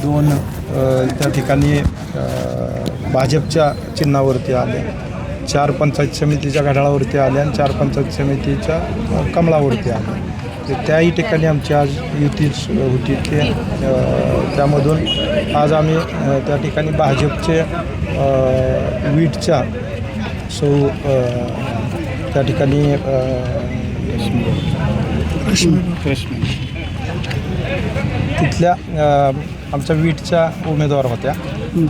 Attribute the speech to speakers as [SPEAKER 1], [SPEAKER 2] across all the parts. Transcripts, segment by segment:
[SPEAKER 1] 2 त्या ठिकाणी भाजपच्या चिन्हावरती आल्या, 4 पंचायत समितीच्या घड्याळावरती आल्या आणि 4 पंचायत समितीच्या कमळावरती आल्या. त्याही ठिकाणी आमची आज युतीच होती. त्यामधून आज आम्ही त्या ठिकाणी भाजपचे वीटच्या त्या ठिकाणी तिथल्या आमच्या वीटच्या उमेदवार होत्या,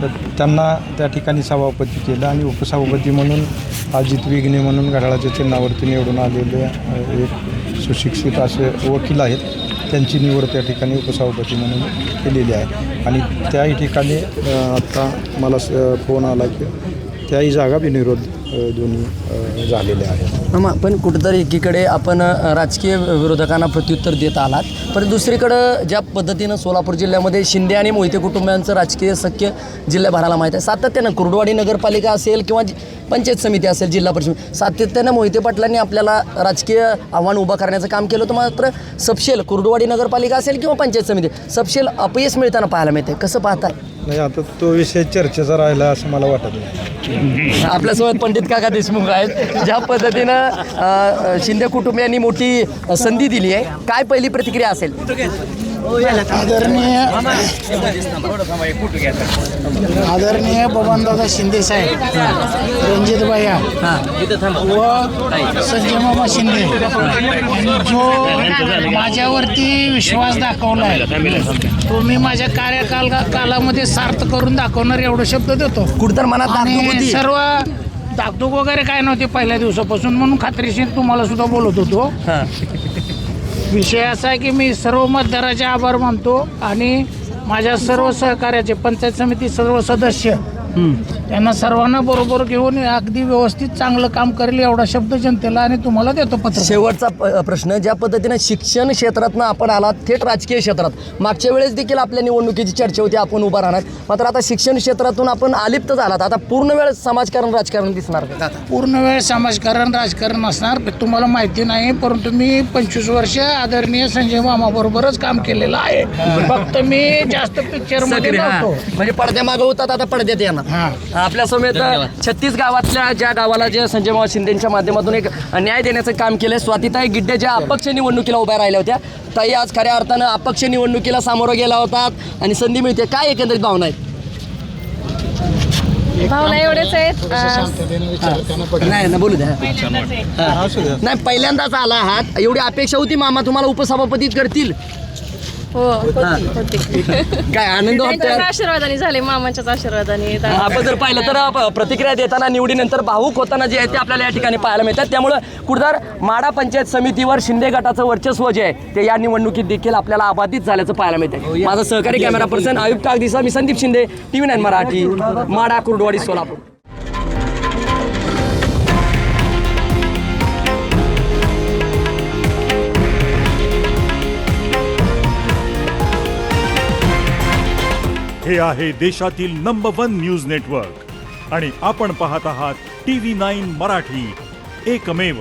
[SPEAKER 1] तर त्यांना त्या ठिकाणी सभापती केलं आणि उपसभापती म्हणून अजित विघ्ने म्हणून घड्याळाच्या चिन्हावरती निवडून आलेले एक सुशिक्षित असे वकील आहेत, त्यांची निवड त्या ठिकाणी उपसभापती म्हणून केलेली आहे. आणि त्याही ठिकाणी आत्ता मला फोन आला की त्याही जागा बिनविरोध दोन्ही झालेल्या आहेत.
[SPEAKER 2] पण कुठंतरी एकीकडे आपण राजकीय विरोधकांना प्रत्युत्तर देत आलात, पण दुसरीकडं ज्या पद्धतीनं सोलापूर जिल्ह्यामध्ये शिंदे आणि मोहिते कुटुंबियांचं राजकीय सख्य जिल्ह्याभराला माहीत आहे, सातत्यानं कुर्डुवाडी नगरपालिका असेल किंवा पंचायत समिती असेल, जिल्हा परिषद, सातत्यानं मोहिते पाटलांनी आपल्याला राजकीय आव्हान उभं करण्याचं काम केलं होतं. मात्र सपशेल कुर्डुवाडी नगरपालिका असेल किंवा पंचायत समिती सपशेल अपयश मिळताना पाहायला मिळते. कसं पाहताय?
[SPEAKER 1] नाही, आता तो विषय चर्चेचा राहिला असं मला वाटत नाही.
[SPEAKER 2] आपल्यासोबत पंडित काका देशमुख आहेत. ज्या पद्धतीनं शिंदे कुटुंबियांनी मोठी संधी दिली आहे, काय पहिली प्रतिक्रिया असेल?
[SPEAKER 3] आदरणीय बबनदादा शिंदे साहेब, रणजित भैया व संजय मामा शिंदे जो माझ्यावरती विश्वास दाखवला आहे, तो मी माझ्या कालामध्ये सार्थ करून दाखवणार एवढं शब्द देतो.
[SPEAKER 2] कुठतर मनात धाकधूक होती.
[SPEAKER 3] सर्व धाकधूक वगैरे काय नव्हती पहिल्या दिवसापासून, म्हणून खात्रीशीर तुम्हाला सुद्धा बोलत होतो. विषय असा आहे की मी सर्व मतदाराचे आभार मानतो आणि माझ्या सर्व सहकार्याचे पंचायत समिती सर्व सदस्य त्यांना सर्वांना बरोबर घेऊन अगदी व्यवस्थित चांगलं काम करेल एवढा शब्द जनतेला आणि तुम्हाला देतो पत्र.
[SPEAKER 2] शेवटचा प्रश्न, ज्या पद्धतीने शिक्षण क्षेत्रातनं आपण आलात थेट राजकीय क्षेत्रात, मागच्या वेळेस देखील आपल्या निवडणुकीची चर्चा होती आपण उभा राहणार, मात्र आता शिक्षण क्षेत्रातून आपण अलिप्त झालात, आता पूर्ण वेळ समाजकारण राजकारण दिसणार का?
[SPEAKER 3] पूर्ण वेळ समाजकारण राजकारण असणार. तुम्हाला माहिती नाही, परंतु मी 25 वर्ष आदरणीय संजय मामा बरोबरच काम केलेलं आहे. फक्त मी जास्त पिक्चर मध्ये नव्हतो.
[SPEAKER 2] म्हणजे पडद्यामागं होतात, आता पडद्यात येणार. आपल्या समेत 36 गावातल्या ज्या गावाला जे संजय मामा शिंदेच्या माध्यमातून एक न्याय देण्याचं काम केलं. स्वातीताई गिड्डे ज्या अपक्ष निवडणुकीला उभ्या राहिल्या होत्या, ताई आज खऱ्या अर्थानं अपक्ष निवडणुकीला सामोरं गेला होतात आणि संधी मिळते, काय एकंदरीत भावना आहेत?
[SPEAKER 4] भावना एवढेच आहेत.
[SPEAKER 2] नाही ना, बोलू द्या. नाही, पहिल्यांदाच आला आहात, एवढी अपेक्षा होती मामा तुम्हाला उपसभापती करतील?
[SPEAKER 4] हो, होती.
[SPEAKER 2] काय आनंद
[SPEAKER 4] त्यांच्याच
[SPEAKER 2] होता?
[SPEAKER 4] आशीर्वादाने झाले, मामाच्याच आशीर्वादाने.
[SPEAKER 2] आपण जर पाहिलं तर प्रतिक्रिया देताना निवडीनंतर भावूक होताना जे आहे ते आपल्याला या ठिकाणी पाहायला मिळतात. त्यामुळं कुठेतर माडा पंचायत समितीवर शिंदे गटाचं वर्चस्व जे आहे ते या निवडणुकीत देखील आपल्याला अबाधित झाल्याचं पाहायला मिळतं. माझा सहकारी कॅमेरा पर्सन आयुब कागदीसह मी संदीप शिंदे, TV9 मराठी, माडा, कुर्डुवाडी, सोलापूर.
[SPEAKER 5] हे आहे देशातील नंबर 1 न्यूज नेटवर्क आणि आपण पाहत आहात TV9 मराठी, एकमेव.